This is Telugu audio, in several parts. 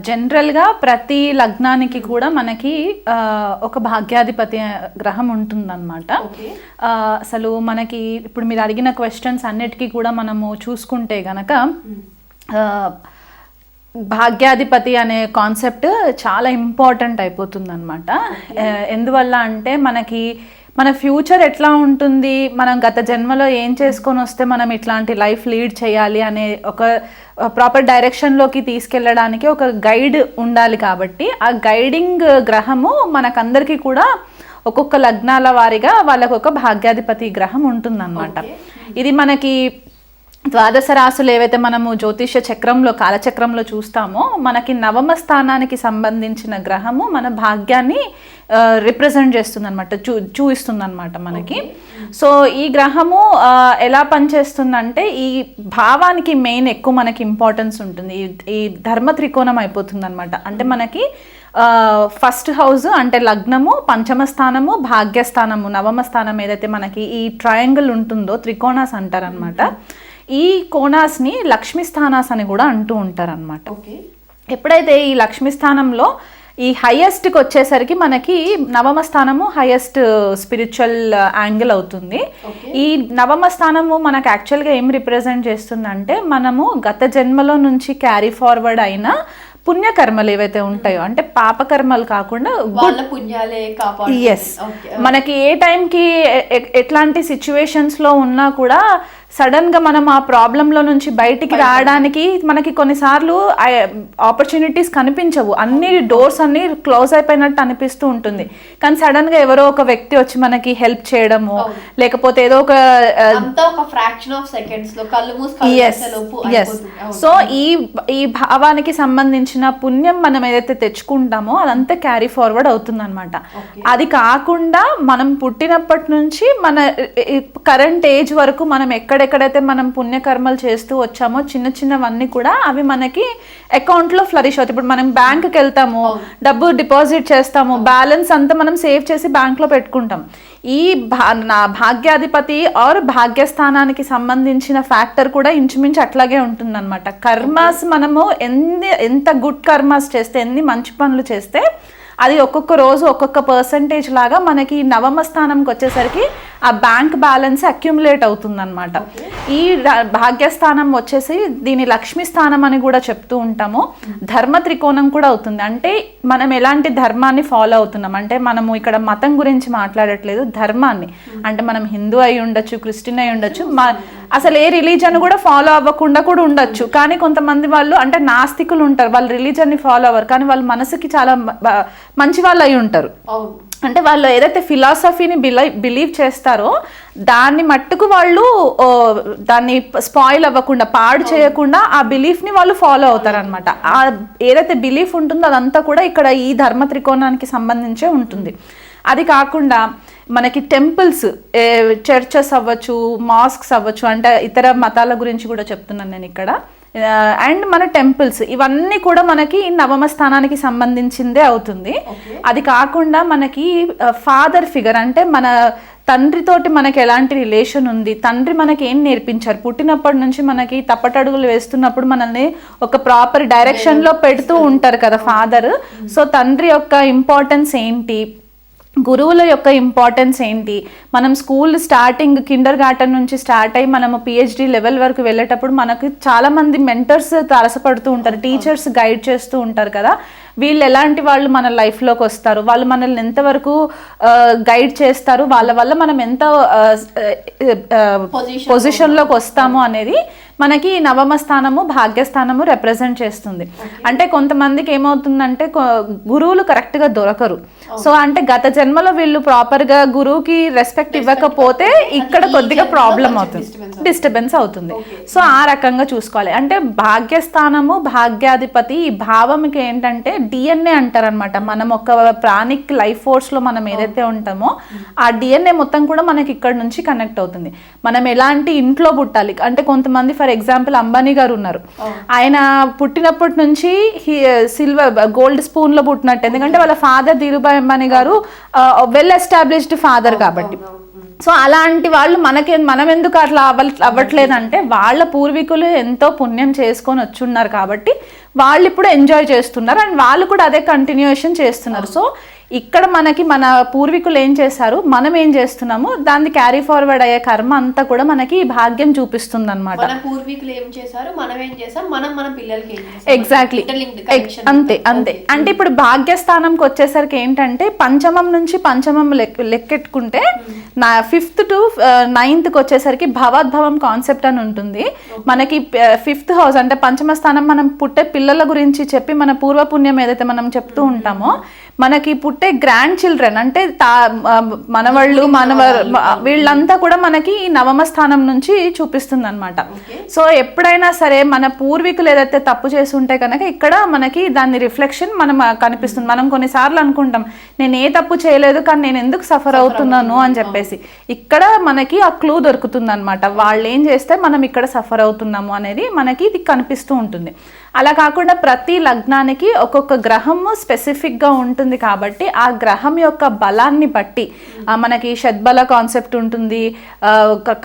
జనరల్గా ప్రతి లగ్నానికి కూడా మనకి ఒక భాగ్యాధిపతి గ్రహం ఉంటుందన్నమాట. అసలు మనకి ఇప్పుడు మీరు అడిగిన క్వశ్చన్స్ అన్నిటికీ కూడా మనము చూసుకుంటే గనక భాగ్యాధిపతి అనే కాన్సెప్ట్ చాలా ఇంపార్టెంట్ అయిపోతుంది అనమాట. ఎందువల్ల అంటే మనకి మన ఫ్యూచర్ ఎట్లా ఉంటుంది, మనం గత జన్మలో ఏం చేసుకొని వస్తే మనం ఇట్లాంటి లైఫ్ లీడ్ చేయాలి అనే ఒక ప్రాపర్ డైరెక్షన్లోకి తీసుకెళ్ళడానికి ఒక గైడ్ ఉండాలి. కాబట్టి ఆ గైడింగ్ గ్రహము మనకందరికీ కూడా ఒక్కొక్క లగ్నాల వారిగా వాళ్ళకు ఒక భాగ్యాధిపతి గ్రహం ఉంటుందన్నమాట. ఇది మనకి ద్వాదశ రాశులు ఏవైతే మనము జ్యోతిష్య చక్రంలో కాలచక్రంలో చూస్తామో మనకి నవమ స్థానానికి సంబంధించిన గ్రహము మన భాగ్యాన్ని రిప్రజెంట్ చేస్తుంది అనమాట, చూపిస్తుంది అనమాట మనకి. సో ఈ గ్రహము ఎలా పనిచేస్తుందంటే ఈ భావానికి మెయిన్ ఎక్కువ మనకి ఇంపార్టెన్స్ ఉంటుంది. ఈ ధర్మ త్రికోణం అయిపోతుంది అనమాట. అంటే మనకి ఫస్ట్ హౌస్ అంటే లగ్నము, పంచమ స్థానము, భాగ్యస్థానము, నవమ స్థానం ఏదైతే మనకి ఈ ట్రయాంగిల్ ఉంటుందో త్రికోణాస్ అంటారనమాట. ఈ కోణాస్ని లక్ష్మీ స్థానాస్ అని కూడా అంటూ ఉంటారనమాట. ఎప్పుడైతే ఈ లక్ష్మీ స్థానంలో ఈ హైయెస్ట్కి వచ్చేసరికి మనకి నవమ స్థానము హైయెస్ట్ స్పిరిచువల్ యాంగిల్ అవుతుంది. ఈ నవమ స్థానము మనకు యాక్చువల్గా ఏం రిప్రజెంట్ చేస్తుందంటే మనము గత జన్మలో నుంచి క్యారీ ఫార్వర్డ్ అయిన పుణ్యకర్మలు ఏవైతే ఉంటాయో, అంటే పాపకర్మలు కాకుండా మనకి ఏ టైంకి ఎట్లాంటి సిచ్యువేషన్స్లో ఉన్నా కూడా సడన్గా మనం ఆ ప్రాబ్లంలో నుంచి బయటికి రావడానికి మనకి కొన్నిసార్లు ఆపర్చునిటీస్ కనిపించవు, అన్ని డోర్స్ అన్ని క్లోజ్ అయిపోయినట్టు అనిపిస్తూ ఉంటుంది. కానీ సడన్గా ఎవరో ఒక వ్యక్తి వచ్చి మనకి హెల్ప్ చేయడము, లేకపోతే ఏదో ఒక సో ఈ భావానికి సంబంధించిన పుణ్యం మనం ఏదైతే తెచ్చుకుంటామో అదంతా క్యారీ ఫార్వర్డ్ అవుతుంది అనమాట. అది కాకుండా మనం పుట్టినప్పటి నుంచి మన కరెంట్ ఏజ్ వరకు మనం ఎక్కడెక్కడైతే మనం పుణ్యకర్మలు చేస్తూ వచ్చామో చిన్న చిన్నవన్నీ కూడా అవి మనకి అకౌంట్లో ఫ్లరిష్ అవుతాయి. ఇప్పుడు మనం బ్యాంక్కి వెళ్తాము, డబ్బు డిపాజిట్ చేస్తాము, బ్యాలెన్స్ అంతా మనం సేవ్ చేసి బ్యాంక్లో పెట్టుకుంటాం. ఈ భాగ్యాధిపతి ఆర్ భాగ్యస్థానానికి సంబంధించిన ఫ్యాక్టర్ కూడా ఇంచుమించు అట్లాగే ఉంటుందన్నమాట. కర్మాస్ మనము ఎంత గుడ్ కర్మాస్ చేస్తే, ఎన్ని మంచి పనులు చేస్తే అది ఒక్కొక్క రోజు ఒక్కొక్క పర్సంటేజ్ లాగా మనకి నవమ స్థానంకి వచ్చేసరికి ఆ బ్యాంక్ బ్యాలెన్స్ అక్యుములేట్ అవుతుందన్నమాట. ఈ భాగ్యస్థానం వచ్చేసి దీని లక్ష్మీ స్థానం అని కూడా చెప్తూ ఉంటాము. ధర్మ త్రికోణం కూడా అవుతుంది. అంటే మనం ఎలాంటి ధర్మాన్ని ఫాలో అవుతున్నాం అంటే మనము ఇక్కడ మతం గురించి మాట్లాడట్లేదు, ధర్మాన్ని. అంటే మనం హిందూ అయి ఉండొచ్చు, క్రిస్టియన్ అయి ఉండొచ్చు, అసలు ఏ రిలీజన్ కూడా ఫాలో అవ్వకుండా కూడా ఉండొచ్చు. కానీ కొంతమంది వాళ్ళు అంటే నాస్తికులు ఉంటారు, వాళ్ళు రిలీజన్ని ఫాలో అవ్వరు, కానీ వాళ్ళ మనసుకి చాలా మంచి వాళ్ళు అయి ఉంటారు. అంటే వాళ్ళు ఏదైతే ఫిలాసఫీని బిలీవ్ చేస్తారో దాన్ని మట్టుకు వాళ్ళు దాన్ని స్పాయిల్ అవ్వకుండా, పాడు చేయకుండా ఆ బిలీఫ్ని వాళ్ళు ఫాలో అవుతారనమాట. ఆ ఏదైతే బిలీఫ్ ఉంటుందో అదంతా కూడా ఇక్కడ ఈ ధర్మ త్రికోణానికి సంబంధించే ఉంటుంది. అది కాకుండా మనకి టెంపుల్స్, చర్చెస్ అవ్వచ్చు, మాస్క్స్ అవ్వచ్చు, అంటే ఇతర మతాల గురించి కూడా చెప్తున్నాను నేను ఇక్కడ. అండ్ మన టెంపుల్స్ ఇవన్నీ కూడా మనకి నవమ స్థానానికి సంబంధించిందే అవుతుంది. అది కాకుండా మనకి ఫాదర్ ఫిగర్, అంటే మన తండ్రితోటి మనకి ఎలాంటి రిలేషన్ ఉంది, తండ్రి మనకి ఏం నేర్పించారు, పుట్టినప్పటి నుంచి మనకి తప్పటడుగులు వేస్తున్నప్పుడు మనల్ని ఒక ప్రాపర్ డైరెక్షన్లో పెడుతూ ఉంటారు కదా ఫాదర్. సో తండ్రి యొక్క ఇంపార్టెన్స్ ఏంటి, గురువుల యొక్క ఇంపార్టెన్స్ ఏంటి, మనం స్కూల్ స్టార్టింగ్ కిండర్ గార్టెన్ నుంచి స్టార్ట్ అయ్యి మనము పిహెచ్డి లెవెల్ వరకు వెళ్ళేటప్పుడు మనకు చాలా మంది మెంటర్స్ తారసపడుతూ ఉంటారు, టీచర్స్ గైడ్ చేస్తూ ఉంటారు కదా. వీళ్ళు ఎలాంటి వాళ్ళు మన లైఫ్లోకి వస్తారు, వాళ్ళు మనల్ని ఎంతవరకు గైడ్ చేస్తారు, వాళ్ళ వల్ల మనం ఎంత పొజిషన్లోకి వస్తాము అనేది మనకి నవమ స్థానము భాగ్యస్థానము రిప్రజెంట్ చేస్తుంది. అంటే కొంతమందికి ఏమవుతుందంటే గురువులు కరెక్ట్గా దొరకరు. సో అంటే గత జన్మలో వీళ్ళు ప్రాపర్గా గురువుకి రెస్పెక్ట్ ఇవ్వకపోతే ఇక్కడ కొద్దిగా ప్రాబ్లం అవుతుంది, డిస్టర్బెన్స్ అవుతుంది. సో ఆ రకంగా చూసుకోవాలి. అంటే భాగ్యస్థానము భాగ్యాధిపతి ఈ భావంకి ఏంటంటే డిఎన్ఏ అంటారనమాట. మనం ఒక ప్రాణిక్ లైఫ్ ఫోర్స్లో మనం ఏదైతే ఉంటామో ఆ డిఎన్ఏ మొత్తం కూడా మనకి ఇక్కడ నుంచి కనెక్ట్ అవుతుంది. మనం ఎలాంటి ఇంట్లో పుట్టాలి అంటే కొంతమంది ఫర్ ఎగ్జాంపుల్ అంబానీ గారు ఉన్నారు, ఆయన పుట్టినప్పటి నుంచి గోల్డ్ స్పూన్ లో పుట్టినట్టు. ఎందుకంటే వాళ్ళ ఫాదర్ ధీరుభాయ్ అంబానీ గారు వెల్ ఎస్టాబ్లిష్డ్ ఫాదర్ కాబట్టి. సో అలాంటి వాళ్ళు మనం ఎందుకు అట్లా అవ్వట్లేదంటే వాళ్ళ పూర్వీకులు ఎంతో పుణ్యం చేసుకొని వచ్చున్నారు కాబట్టి వాళ్ళు ఇప్పుడు ఎంజాయ్ చేస్తున్నారు అండ్ వాళ్ళు కూడా అదే కంటిన్యూషన్ చేస్తున్నారు. సో ఇక్కడ మనకి మన పూర్వీకులు ఏం చేశారు, మనం ఏం చేస్తున్నాము, దాన్ని క్యారీ ఫార్వర్డ్ అయ్యే కర్మ అంతా కూడా మనకి ఈ భాగ్యం చూపిస్తుంది అనమాట. పూర్వీకులు ఏం చేశారు, మనం ఏం చేసాం, మన పిల్లలకి ఎగ్జాక్ట్లీ అంతే. అంటే ఇప్పుడు భాగ్యస్థానంకి వచ్చేసరికి ఏంటంటే పంచమం నుంచి పంచమం లెక్కెట్టుకుంటే 5th to 9th వచ్చేసరికి భవద్భవం కాన్సెప్ట్ అని ఉంటుంది. మనకి 5th హౌస్ అంటే పంచమ స్థానం మనం పుట్టే పిల్లల గురించి చెప్పి మన పూర్వపుణ్యం ఏదైతే మనం చెప్తూ ఉంటామో మనకి పుట్టే గ్రాండ్ చిల్డ్రన్ అంటే మనవాళ్ళు వీళ్ళంతా కూడా మనకి ఈ నవమ స్థానం నుంచి చూపిస్తుంది అనమాట. సో ఎప్పుడైనా సరే మన పూర్వీకులు ఏదైతే తప్పు చేసి ఉంటే కనుక ఇక్కడ మనకి దాని రిఫ్లెక్షన్ మనం కనిపిస్తుంది. మనం కొన్నిసార్లు అనుకుంటాం నేను ఏ తప్పు చేయలేదు కానీ నేను ఎందుకు సఫర్ అవుతున్నాను అని చెప్పేసి, ఇక్కడ మనకి ఆ క్లూ దొరుకుతుంది అనమాట. వాళ్ళు ఏం చేస్తే మనం ఇక్కడ సఫర్ అవుతున్నాము అనేది మనకి ఇది కనిపిస్తూ ఉంటుంది. అలా కాకుండా ప్రతి లగ్నానికి ఒక్కొక్క గ్రహము స్పెసిఫిక్గా ఉంటుంది కాబట్టి ఆ గ్రహం యొక్క బలాన్ని బట్టి మనకి షడ్బల కాన్సెప్ట్ ఉంటుంది.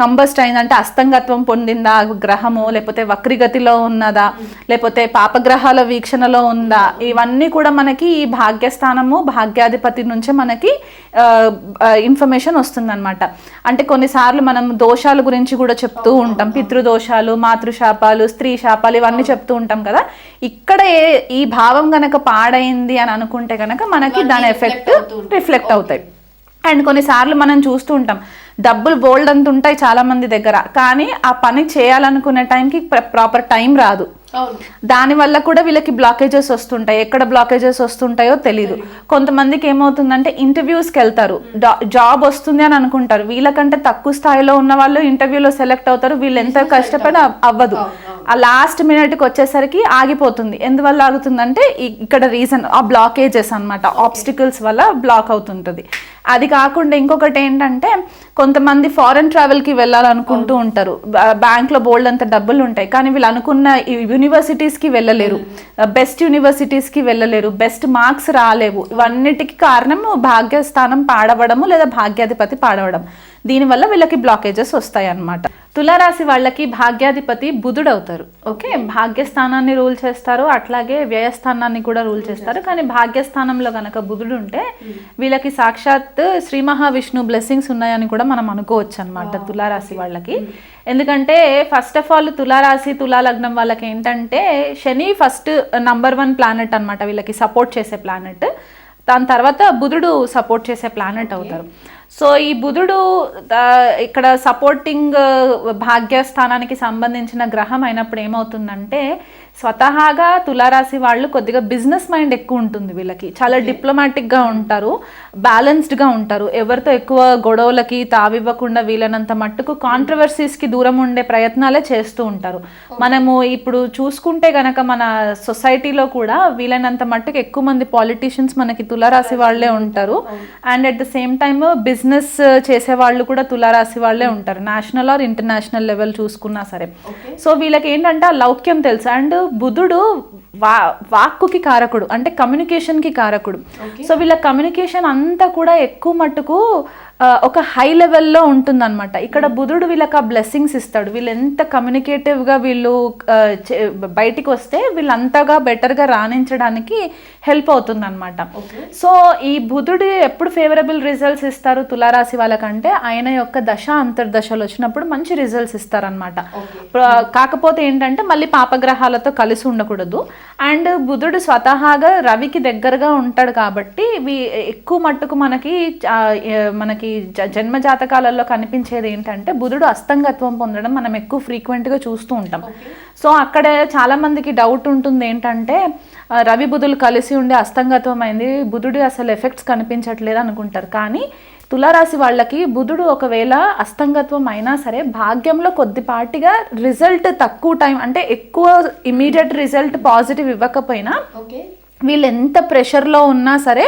కంబస్ట్ అయిందంటే అస్తంగత్వం పొందిందా గ్రహము, లేకపోతే వక్రిగతిలో ఉన్నదా, లేకపోతే పాపగ్రహాల వీక్షణలో ఉందా, ఇవన్నీ కూడా మనకి ఈ భాగ్యస్థానము భాగ్యాధిపతి నుంచే మనకి ఇన్ఫర్మేషన్ వస్తుందన్నమాట. అంటే కొన్నిసార్లు మనం దోషాల గురించి కూడా చెప్తూ ఉంటాం, పితృదోషాలు, మాతృశాపాలు, స్త్రీ శాపాలు ఇవన్నీ చెప్తూ ఉంటాం కదా. ఇక్కడ ఈ భావం గనక పాడైంది అని అనుకుంటే గనక మనకి దాని ఎఫెక్ట్ రిఫ్లెక్ట్ అవుతాయి. అండ్ కొన్నిసార్లు మనం చూస్తూ ఉంటాం డబ్బులు బోల్డ్ అంత ఉంటాయి చాలా మంది దగ్గర, కానీ ఆ పని చేయాలనుకునే టైంకి ప్రాపర్ టైం రాదు. దానివల్ల కూడా వీళ్ళకి బ్లాకేజెస్ వస్తుంటాయి. ఎక్కడ బ్లాకేజెస్ వస్తుంటాయో తెలీదు. కొంతమందికి ఏమవుతుందంటే ఇంటర్వ్యూస్కి వెళ్తారు, జాబ్ వస్తుంది అని అనుకుంటారు, వీళ్ళకంటే తక్కువ స్థాయిలో ఉన్న వాళ్ళు ఇంటర్వ్యూలో సెలెక్ట్ అవుతారు, వీళ్ళు ఎంత కష్టపడి అవ్వదు. ఆ లాస్ట్ మినిట్కి వచ్చేసరికి ఆగిపోతుంది. ఎందువల్ల ఆగుతుందంటే ఇక్కడ రీజన్ ఆ బ్లాకేజెస్ అనమాట, ఆబ్స్టికల్స్ వల్ల బ్లాక్ అవుతుంటుంది. అది కాకుండా ఇంకొకటి ఏంటంటే కొంతమంది ఫారెన్ ట్రావెల్కి వెళ్ళాలనుకుంటూ ఉంటారు, బ్యాంక్లో బోల్డ్ అంత డబ్బులు ఉంటాయి, కానీ వీళ్ళు అనుకున్న యూనివర్సిటీస్కి వెళ్ళలేరు, బెస్ట్ యూనివర్సిటీస్కి వెళ్ళలేరు, బెస్ట్ మార్క్స్ రాలేవు. ఇవన్నిటికీ కారణం భాగ్యస్థానం పాడవడము లేదా భాగ్యాధిపతి పాడవడం. దీనివల్ల వీళ్ళకి బ్లాకేజెస్ వస్తాయి అన్నమాట. తులారాశి వాళ్ళకి భాగ్యాధిపతి బుధుడు అవుతారు. ఓకే, భాగ్యస్థానాన్ని రూల్ చేస్తారు, అట్లాగే వ్యయస్థానాన్ని కూడా రూల్ చేస్తారు. కానీ భాగ్యస్థానంలో కనుక బుధుడు ఉంటే వీళ్ళకి సాక్షాత్ శ్రీ మహావిష్ణు బ్లెస్సింగ్స్ ఉన్నాయని కూడా మనం అనుకోవచ్చు అనమాట తులారాశి వాళ్ళకి. ఎందుకంటే ఫస్ట్ ఆఫ్ ఆల్ తులారాశి తులాలగ్నం వాళ్ళకి ఏంటంటే శని ఫస్ట్ నంబర్ 1 ప్లానెట్ అనమాట, వీళ్ళకి సపోర్ట్ చేసే ప్లానెట్. దాని తర్వాత బుధుడు సపోర్ట్ చేసే ప్లానెట్ అవుతారు. సో ఈ బుధుడు ఇక్కడ సపోర్టింగ్ భాగ్యస్థానానికి సంబంధించిన గ్రహం అయినప్పుడు ఏమవుతుందంటే స్వతహాగా తులారాశి వాళ్ళు కొద్దిగా బిజినెస్ మైండ్ ఎక్కువ ఉంటుంది వీళ్ళకి, చాలా డిప్లొమాటిక్గా ఉంటారు, బ్యాలెన్స్డ్గా ఉంటారు, ఎవరితో ఎక్కువ గొడవలకి తావివ్వకుండా వీళ్ళనంత మట్టుకు కాంట్రవర్సీస్కి దూరం ఉండే ప్రయత్నాలే చేస్తూ ఉంటారు. మనము ఇప్పుడు చూసుకుంటే గనక మన సొసైటీలో కూడా వీళ్ళనంత మట్టుకు ఎక్కువ మంది పాలిటీషియన్స్ మనకి తులారాశి వాళ్ళే ఉంటారు. And at the same time business చేసే వాళ్ళు కూడా తులారాశి వాళ్ళే ఉంటారు, నేషనల్ ఆర్ ఇంటర్నేషనల్ లెవెల్ చూసుకున్నా సరే. సో వీళ్ళకి ఏంటంటే ఆ లౌక్యం తెలుసు. అండ్ బుధుడు వాక్కుకి కారకుడు, అంటే కమ్యూనికేషన్కి కారకుడు. సో వీళ్ళ కమ్యూనికేషన్ అంతా కూడా ఎక్కువ మట్టుకు ఒక హై లెవెల్లో ఉంటుందన్నమాట. ఇక్కడ బుధుడు వీళ్ళకి ఆ బ్లెస్సింగ్స్ ఇస్తాడు. వీళ్ళు ఎంత కమ్యూనికేటివ్గా వీళ్ళు బయటికి వస్తే వీళ్ళంతగా బెటర్గా రాణించడానికి హెల్ప్ అవుతుంది అనమాట. సో ఈ బుధుడు ఎప్పుడు ఫేవరబుల్ రిజల్ట్స్ ఇస్తారు తులారాశి వాళ్ళకంటే ఆయన యొక్క దశ అంతర్దశలు వచ్చినప్పుడు మంచి రిజల్ట్స్ ఇస్తారనమాట. కాకపోతే ఏంటంటే మళ్ళీ పాపగ్రహాలతో కలిసి ఉండకూడదు. అండ్ బుధుడు స్వతహాగా రవికి దగ్గరగా ఉంటాడు కాబట్టి ఎక్కువ మట్టుకు మనకి జన్మ జాతకాలలో కనిపించేది ఏంటంటే బుధుడు అస్తంగత్వం పొందడం మనం ఎక్కువ ఫ్రీక్వెంట్గా చూస్తూ ఉంటాం. సో అక్కడ చాలా మందికి డౌట్ ఉంటుంది ఏంటంటే రవి బుధులు కలిసి ఉండి అస్తంగత్వం అయింది, బుధుడు అసలు ఎఫెక్ట్స్ కనిపించట్లేదు అనుకుంటారు. కానీ తులారాశి వాళ్ళకి బుధుడు ఒకవేళ అస్తంగత్వం అయినా సరే భాగ్యంలో కొద్దిపాటిగా రిజల్ట్ తక్కువ టైం, అంటే ఎక్కువ ఇమీడియట్ రిజల్ట్ పాజిటివ్ ఇవ్వకపోయినా వీళ్ళు ఎంత ప్రెషర్లో ఉన్నా సరే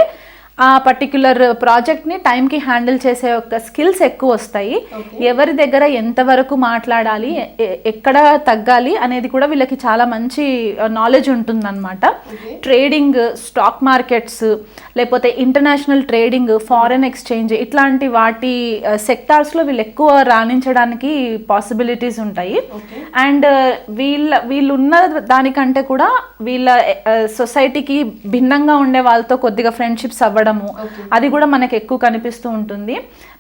ఆ పర్టిక్యులర్ ప్రాజెక్ట్ని టైంకి హ్యాండిల్ చేసే ఒక స్కిల్స్ ఎక్కువ వస్తాయి. ఎవరి దగ్గర ఎంతవరకు మాట్లాడాలి, ఎక్కడ తగ్గాలి అనేది కూడా వీళ్ళకి చాలా మంచి నాలెడ్జ్ ఉంటుందన్నమాట. ట్రేడింగ్, స్టాక్ మార్కెట్స్, లేకపోతే ఇంటర్నేషనల్ ట్రేడింగ్, ఫారెన్ ఎక్స్చేంజ్, ఇట్లాంటి వాటి సెక్టార్స్లో వీళ్ళు ఎక్కువ రాణించడానికి పాసిబిలిటీస్ ఉంటాయి. అండ్ వీళ్ళు ఉన్న దానికంటే కూడా వీళ్ళ సొసైటీకి భిన్నంగా ఉండే వాళ్ళతో కొద్దిగా ఫ్రెండ్షిప్స్ అవ్వడము, అది కూడా మనకి ఎక్కువ కనిపిస్తూ ఉంటుంది.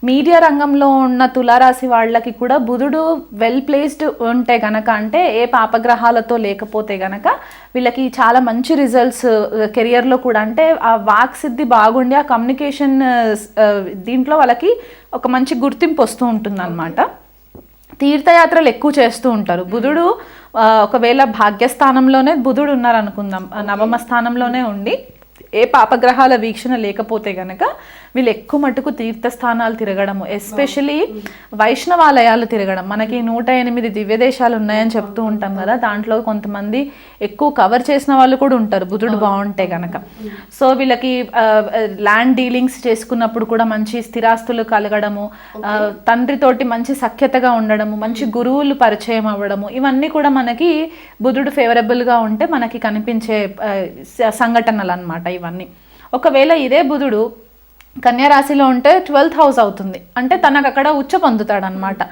మీడియా రంగంలో ఉన్న తులారాశి వాళ్ళకి కూడా బుధుడు వెల్ ప్లేస్డ్ ఉంటే గనక, అంటే ఏ పాపగ్రహాలతో లేకపోతే గనక వీళ్ళకి చాలా మంచి రిజల్ట్స్ కెరియర్లో కూడా, అంటే ఆ వాక్ సిద్ధి బాగుండి ఆ కమ్యూనికేషన్ దీంట్లో వాళ్ళకి ఒక మంచి గుర్తింపు వస్తూ ఉంటుంది అన్నమాట. తీర్థయాత్రలు ఎక్కువ చేస్తూ ఉంటారు. బుధుడు ఒకవేళ భాగ్యస్థానంలోనే బుధుడు ఉన్నారనుకుందాం, నవమ స్థానంలోనే ఉండి ఏ పాపగ్రహాల వీక్షణ లేకపోతే గనక వీళ్ళు ఎక్కువ మటుకు తీర్థస్థానాలు తిరగడము, ఎస్పెషలీ వైష్ణవాలయాలు తిరగడం. మనకి 108 దివ్య దేశాలు ఉన్నాయని చెప్తూ ఉంటాం కదా, దాంట్లో కొంతమంది ఎక్కువ కవర్ చేసిన వాళ్ళు కూడా ఉంటారు బుధుడు బాగుంటే గనక. సో వీళ్ళకి ల్యాండ్ డీలింగ్స్ చేసుకున్నప్పుడు కూడా మంచి స్థిరాస్తులు కలగడము, తండ్రితోటి మంచి సఖ్యతగా ఉండడము, మంచి గురువులు పరిచయం అవ్వడము, ఇవన్నీ కూడా మనకి బుధుడు ఫేవరబుల్గా ఉంటే మనకి కనిపించే సంఘటనలు అన్నమాట ఇవన్నీ. ఒకవేళ ఇదే బుధుడు కన్యా రాశిలో ఉంటే 12th హౌస్ అవుతుంది, అంటే తనకు అక్కడ ఉచ్చ పొందుతాడు అనమాట.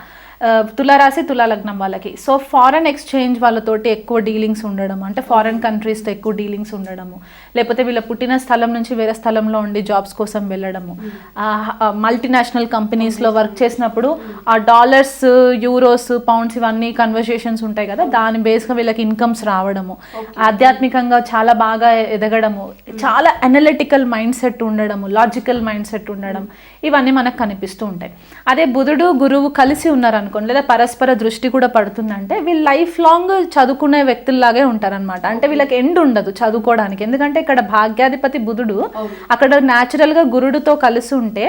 తులారాశి తులాలగ్నం వాళ్ళకి. సో ఫారెన్ ఎక్స్చేంజ్ వాళ్ళతోటి ఎక్కువ డీలింగ్స్ ఉండడం, అంటే ఫారెన్ కంట్రీస్తో ఎక్కువ డీలింగ్స్ ఉండడము, లేకపోతే వీళ్ళ పుట్టిన స్థలం నుంచి వేరే స్థలంలో ఉండి జాబ్స్ కోసం వెళ్ళడము, మల్టీనేషనల్ కంపెనీస్లో వర్క్ చేసినప్పుడు ఆ డాలర్స్, యూరోస్, పౌండ్స్ ఇవన్నీ కన్వర్సేషన్స్ ఉంటాయి కదా, దాని బేస్గా వీళ్ళకి ఇన్కమ్స్ రావడము, ఆధ్యాత్మికంగా చాలా బాగా ఎదగడము, చాలా అనలిటికల్ మైండ్ సెట్ ఉండడము, లాజికల్ మైండ్ సెట్ ఉండడం, ఇవన్నీ మనకు కనిపిస్తూ ఉంటాయి. అదే బుధుడు గురువు కలిసి ఉన్నారనుకోండి, లేదా పరస్పర దృష్టి కూడా పడుతుందంటే వీళ్ళు లైఫ్ లాంగ్ చదువుకునే వ్యక్తుల్లాగే ఉంటారనమాట. అంటే వీళ్ళకి ఎండ్ ఉండదు చదువుకోవడానికి, ఎందుకంటే ఇక్కడ భాగ్యాధిపతి బుధుడు అక్కడ న్యాచురల్గా గురుడితో కలిసి ఉంటే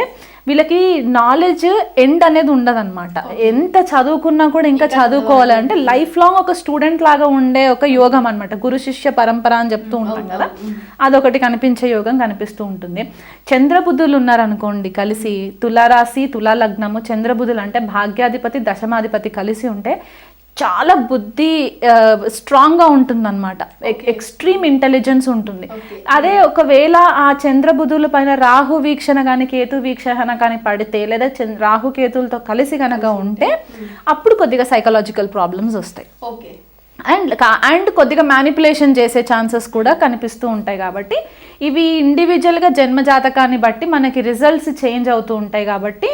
వీళ్ళకి నాలెడ్జ్ ఎండ్ అనేది ఉండదు అనమాట. ఎంత చదువుకున్నా కూడా ఇంకా చదువుకోవాలి, అంటే లైఫ్ లాంగ్ ఒక స్టూడెంట్ లాగా ఉండే ఒక యోగం అనమాట. గురు శిష్య పరంపర అని చెప్తూ ఉంటాం కదా, అదొకటి కనిపించే యోగం కనిపిస్తూ ఉంటుంది. చంద్రబుధులు ఉన్నారనుకోండి కలిసి, తులారాశి తులాలగ్నము, చంద్రబుధులు అంటే భాగ్యాధిపతి దశమాధిపతి కలిసి ఉంటే చాలా బుద్ధి స్ట్రాంగ్గా ఉంటుందన్నమాట, ఎక్స్ట్రీమ్ ఇంటెలిజెన్స్ ఉంటుంది. అదే ఒకవేళ ఆ చంద్రబుధుల పైన రాహు వీక్షణ కానీ కేతు వీక్షణ కానీ పడితే, లేదా రాహు కేతులతో కలిసి కనుక ఉంటే అప్పుడు కొద్దిగా సైకలాజికల్ ప్రాబ్లమ్స్ వస్తాయి. అండ్ కొద్దిగా మ్యానిపులేషన్ చేసే ఛాన్సెస్ కూడా కనిపిస్తూ ఉంటాయి. కాబట్టి ఇవి ఇండివిజువల్గా జన్మజాతకాన్ని బట్టి మనకి రిజల్ట్స్ చేంజ్ అవుతూ ఉంటాయి. కాబట్టి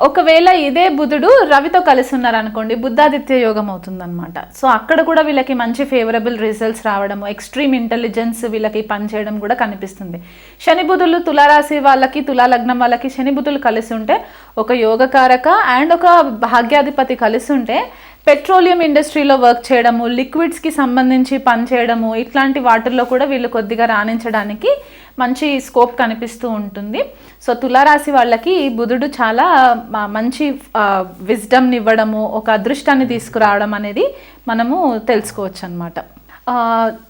ఒకవేళ ఇదే బుధుడు రవితో కలిసి ఉన్నారనుకోండి, బుద్ధాదిత్య యోగం అవుతుందన్నమాట. సో అక్కడ కూడా వీళ్ళకి మంచి ఫేవరబుల్ రిజల్ట్స్ రావడము, ఎక్స్ట్రీమ్ ఇంటెలిజెన్స్ వీళ్ళకి పనిచేయడం కూడా కనిపిస్తుంది. శని బుధులు తులారాశి వాళ్ళకి, తులాలగ్నం వాళ్ళకి శని బుధులు కలిసి ఉంటే ఒక యోగకారక అండ్ ఒక భాగ్యాధిపతి కలిసి ఉంటే పెట్రోలియం ఇండస్ట్రీలో వర్క్ చేయడము, లిక్విడ్స్కి సంబంధించి పనిచేయడము, ఇట్లాంటి వాటిల్లో కూడా వీళ్ళు కొద్దిగా రాణించడానికి మంచి స్కోప్ కనిపిస్తూ ఉంటుంది. సో తులారాశి వాళ్ళకి బుధుడు చాలా మంచి విజ్డమ్ని ఇవ్వడము, ఒక అదృష్టాన్ని తీసుకురావడం అనేది మనము తెలుసుకోవచ్చు అన్నమాట.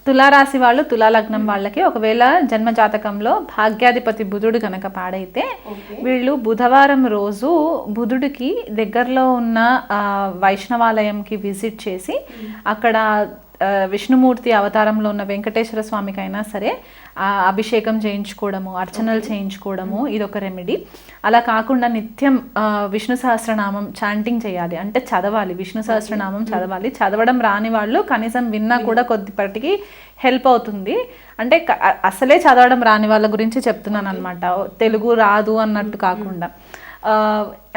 తులారాశి వాళ్ళు, తులాలగ్నం వాళ్ళకి ఒకవేళ జన్మజాతకంలో భాగ్యాధిపతి బుధుడు కనుక పాడైతే వీళ్ళు బుధవారం రోజు బుధుడికి దగ్గరలో ఉన్న వైష్ణవాలయంకి విజిట్ చేసి అక్కడ విష్ణుమూర్తి అవతారంలో ఉన్న వెంకటేశ్వర స్వామికి అయినా సరే అభిషేకం చేయించుకోవడము, అర్చనలు చేయించుకోవడము, ఇదొక రెమెడీ. అలా కాకుండా నిత్యం విష్ణు సహస్రనామం చాంటింగ్ చేయాలి, అంటే చదవాలి, విష్ణు సహస్రనామం చదవాలి. చదవడం రాని వాళ్ళు కనీసం విన్నా కూడా కొద్దిపాటికి హెల్ప్ అవుతుంది. అంటే అసలే చదవడం రాని వాళ్ళ గురించి చెప్తున్నాను అనమాట, తెలుగు రాదు అన్నట్టు కాకుండా.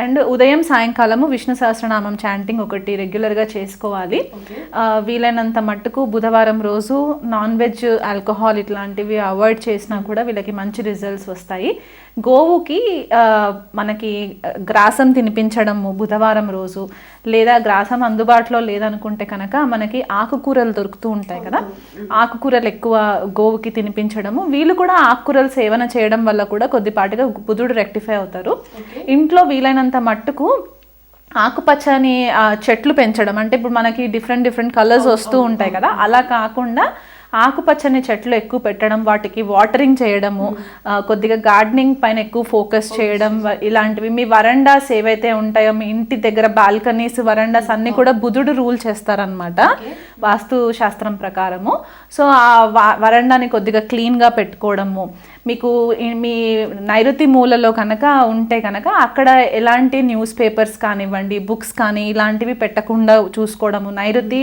అండ్ ఉదయం సాయంకాలము విష్ణు సహస్రనామం చాంటింగ్ ఒకటి రెగ్యులర్గా చేసుకోవాలి. వీలైనంత మట్టుకు బుధవారం రోజు నాన్ వెజ్, ఆల్కహాల్ ఇట్లాంటివి అవాయిడ్ చేసినా కూడా వీళ్ళకి మంచి రిజల్ట్స్ వస్తాయి. గోవుకి మనకి గ్రాసం తినిపించడము బుధవారం రోజు, లేదా గ్రాసం అందుబాటులో లేదనుకుంటే కనుక మనకి ఆకుకూరలు దొరుకుతూ ఉంటాయి కదా, ఆకుకూరలు ఎక్కువ గోవుకి తినిపించడము. వీళ్ళు కూడా ఆకుకూరలు సేవన చేయడం వల్ల కూడా కొద్దిపాటిగా బుధుడు రెక్టిఫై అవుతారు. ఇంట్లో వీలైనంత మట్టుకు ఆకుపచ్చని చెట్లు పెంచడం, అంటే ఇప్పుడు మనకి డిఫరెంట్ కలర్స్ వస్తూ ఉంటాయి కదా, అలా కాకుండా ఆకుపచ్చని చెట్లు ఎక్కువ పెట్టడం, వాటికి వాటరింగ్ చేయడము, కొద్దిగా గార్డెనింగ్ పైన ఎక్కువ ఫోకస్ చేయడం, ఇలాంటివి. మీ వరండాస్ ఏవైతే ఉంటాయో మీ ఇంటి దగ్గర బాల్కనీస్, వరండాస్ అన్ని కూడా బుధుడు రూల్ చేస్తారనమాట వాస్తు శాస్త్రం ప్రకారము. సో ఆ వరండాని కొద్దిగా క్లీన్గా పెట్టుకోవడము, మీకు మీ నైరుతి మూలలో కనుక ఉంటే కనుక అక్కడ ఎలాంటి న్యూస్ పేపర్స్ కానివ్వండి, బుక్స్ కానీ ఇలాంటివి పెట్టకుండా చూసుకోవడము. నైరుతి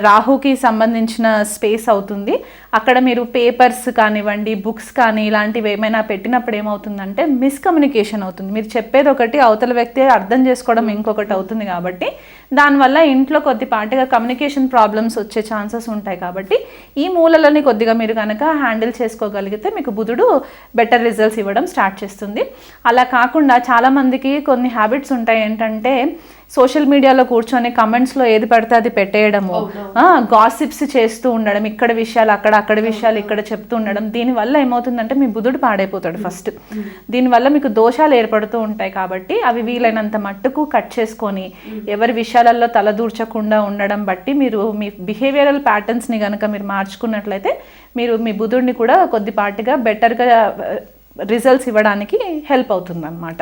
రాహుకి సంబంధించిన స్పేస్ అవుతుంది. అక్కడ మీరు పేపర్స్ కానివ్వండి, బుక్స్ కానీ ఇలాంటివి ఏమైనా పెట్టినప్పుడు ఏమవుతుందంటే మిస్కమ్యూనికేషన్ అవుతుంది. మీరు చెప్పేది ఒకటి, అవతల వ్యక్తి అర్థం చేసుకోవడం ఇంకొకటి అవుతుంది. కాబట్టి దానివల్ల ఇంట్లో కొద్దిపాటిగా కమ్యూనికేషన్ ప్రాబ్లమ్స్ వచ్చే ఛాన్సెస్ ఉంటాయి. కాబట్టి ఈ మూలలని కొద్దిగా మీరు కనుక హ్యాండిల్ చేసుకోగలిగితే మీకు బుధుడు బెటర్ రిజల్ట్స్ ఇవ్వడం స్టార్ట్ చేస్తుంది. అలా కాకుండా చాలామందికి కొన్ని హ్యాబిట్స్ ఉంటాయి. ఏంటంటే సోషల్ మీడియాలో కూర్చొని కమెంట్స్లో ఏది పడితే అది పెట్టేయడము, గాసిప్స్ చేస్తూ ఉండడం, ఇక్కడ విషయాలు అక్కడ విషయాలు ఇక్కడ చెప్తూ ఉండడం. దీనివల్ల ఏమవుతుందంటే మీ బుధుడు పాడైపోతాడు ఫస్ట్. దీనివల్ల మీకు దోషాలు ఏర్పడుతూ ఉంటాయి. కాబట్టి అవి వీలైనంత మట్టుకు కట్ చేసుకొని ఎవరి విషయాలలో తలదూర్చకుండా ఉండడం బట్టి మీరు మీ బిహేవియరల్ ప్యాటర్న్స్ని కనుక మీరు మార్చుకున్నట్లయితే మీరు మీ బుధుడిని కూడా కొద్దిపాటిగా బెటర్గా రిజల్ట్స్ ఇవ్వడానికి హెల్ప్ అవుతుంది అన్నమాట.